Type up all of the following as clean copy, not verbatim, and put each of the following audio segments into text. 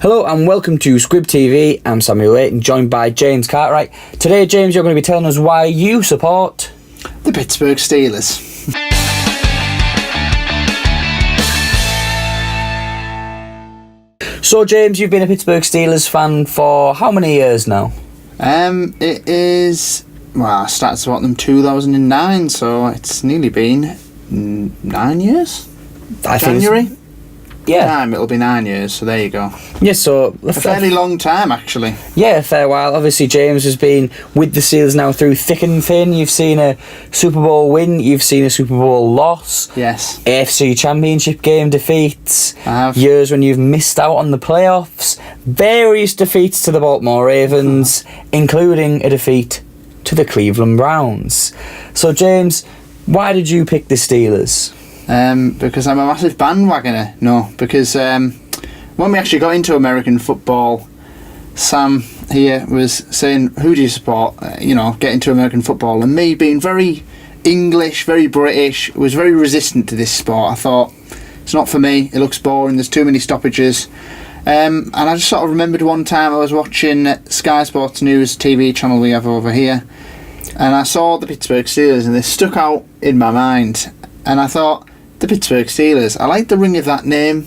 Hello and welcome to Squib TV. I'm Samuel Layton, joined by James Cartwright. Today, James, you're going to be telling us why you support the Pittsburgh Steelers. So, James, you've been a Pittsburgh Steelers fan for how many years now? It is, I started supporting them 2009, so it's nearly been 9 years. January? Yeah. It'll be 9 years, so there you go. Yeah, so a fairly long time, actually. Yeah, a fair while. Obviously, James has been with the Steelers now through thick and thin. You've seen a Super Bowl win, you've seen a Super Bowl loss. Yes. AFC Championship game defeats. I have. Years when you've missed out on the playoffs. Various defeats to the Baltimore Ravens, including a defeat to the Cleveland Browns. So, James, why did you pick the Steelers? Because I'm a massive bandwagoner. No, because when we actually got into American football, Sam here was saying, who do you support? Get into American football. And me being very English, very British, was very resistant to this sport. I thought, it's not for me, it looks boring, there's too many stoppages. And I just sort of remembered one time I was watching Sky Sports News TV channel we have over here, and I saw the Pittsburgh Steelers and they stuck out in my mind. And I thought, the Pittsburgh Steelers, I like the ring of that name.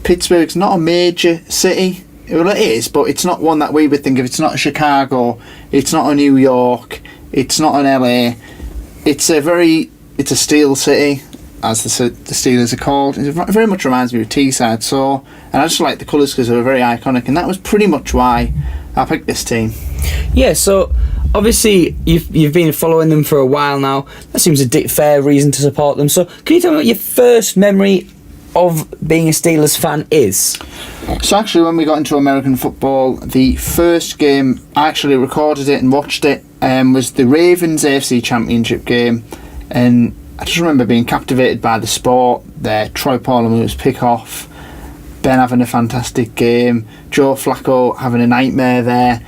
Pittsburgh's not a major city. Well, it is, but it's not one that we would think of. It's not a Chicago, it's not a New York, it's not an LA. It's a steel city, as the Steelers are called. It very much reminds me of Teesside, and I just like the colours because they were very iconic, and that was pretty much why I picked this team. Yeah, so obviously you've been following them for a while now. That seems a fair reason to support them. So can you tell me what your first memory of being a Steelers fan is? So actually, when we got into American football, the first game I actually recorded it and watched it was the Ravens AFC Championship game, and I just remember being captivated by the sport. There, Troy Polamalu's pick-off, Ben having a fantastic game, Joe Flacco having a nightmare there.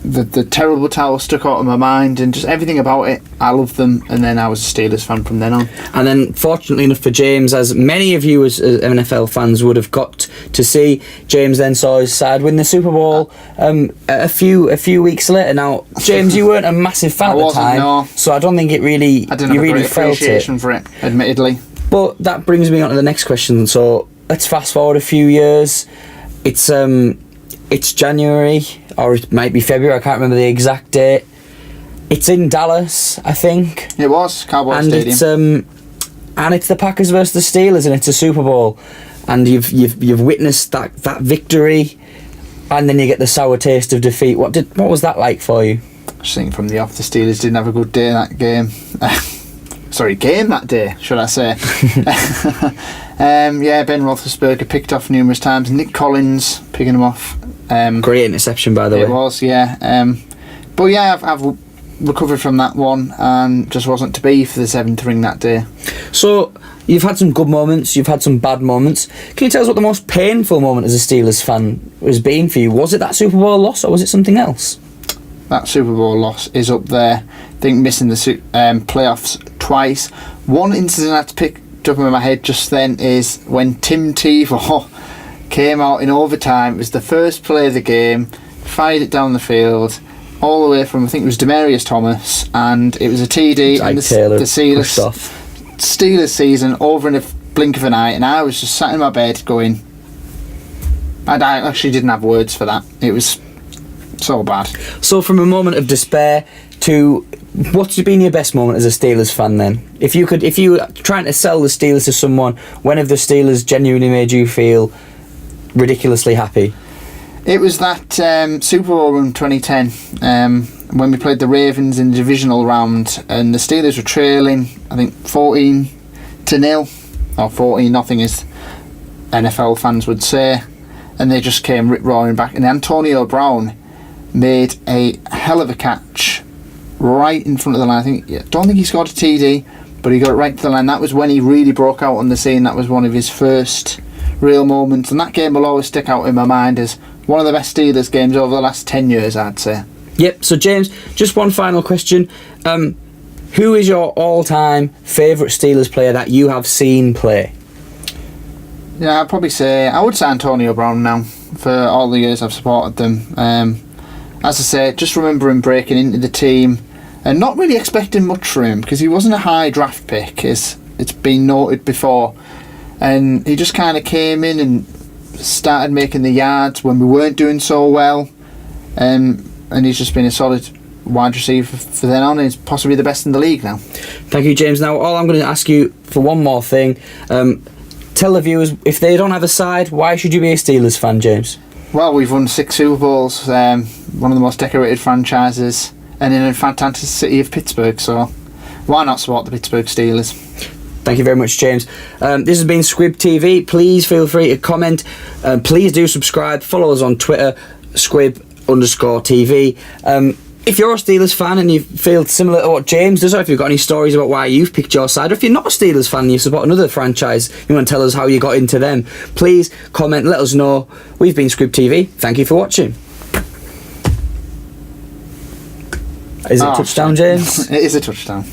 The terrible towel stuck out of my mind, and just everything about it, I loved them, and then I was a Steelers fan from then on. And then, fortunately enough for James, as many of you as NFL fans would have got to see, James then saw his side win the Super Bowl a few weeks later. Now, James, you weren't a massive fan at the time, no. So I don't think it really. I didn't have a great appreciation for it, admittedly. But that brings me on to the next question. So let's fast forward a few years. It's January, or it might be February, I can't remember the exact date. It's in Dallas, I think. It was, Cowboy Stadium. And it's the Packers versus the Steelers, and it's a Super Bowl. And you've witnessed that victory, and then you get the sour taste of defeat. What was that like for you? I just think from the off, the Steelers didn't have a good day that game. Game that day, should I say. Ben Roethlisberger picked off numerous times. Nick Collins picking him off. Great interception, by the way. It was, yeah. I've recovered from that one, and just wasn't to be for the 7th ring that day. So, you've had some good moments, you've had some bad moments. Can you tell us what the most painful moment as a Steelers fan has been for you? Was it that Super Bowl loss, or was it something else? That Super Bowl loss is up there. I think missing the playoffs twice. One incident I picked up in my head just then is when Tim Tebow came out in overtime. It was the first play of the game, fired it down the field, all the way from, I think it was Demaryius Thomas, and it was a TD, and the Steelers season over in a blink of an eye, and I was just sat in my bed going, I actually didn't have words for that. It was so bad. So from a moment of despair to what's been your best moment as a Steelers fan then? If you were trying to sell the Steelers to someone, when have the Steelers genuinely made you feel ridiculously happy? It was that Super Bowl run 2010 when we played the Ravens in the divisional round, and the Steelers were trailing, I think 14-0 or 14-0 as NFL fans would say, and they just came rip-roaring back, and Antonio Brown made a hell of a catch right in front of the line. I don't think he scored a TD, but he got it right to the line. That was when he really broke out on the scene. That was one of his first real moments, and that game will always stick out in my mind as one of the best Steelers games over the last 10 years, I'd say. Yep, so James, just one final question. Who is your all-time favourite Steelers player that you have seen play? Yeah, I would say Antonio Brown now, for all the years I've supported them. As I say, just remember him breaking into the team and not really expecting much from him, because he wasn't a high draft pick, as it's been noted before. And he just kind of came in and started making the yards when we weren't doing so well. And he's just been a solid wide receiver for then on. He's possibly the best in the league now. Thank you, James. Now, all I'm going to ask you for one more thing. Tell the viewers, if they don't have a side, why should you be a Steelers fan, James? Well, we've won 6 Super Bowls, one of the most decorated franchises, and in a fantastic city of Pittsburgh, so why not support the Pittsburgh Steelers? Thank you very much, James. This has been Squib TV. Please feel free to comment. Please do subscribe. Follow us on Twitter, Squib_TV. If you're a Steelers fan and you feel similar to what James does, or if you've got any stories about why you've picked your side, or if you're not a Steelers fan and you support another franchise, you want to tell us how you got into them, please comment, let us know. We've been Squib TV. Thank you for watching. Is it a touchdown, James? It is a touchdown.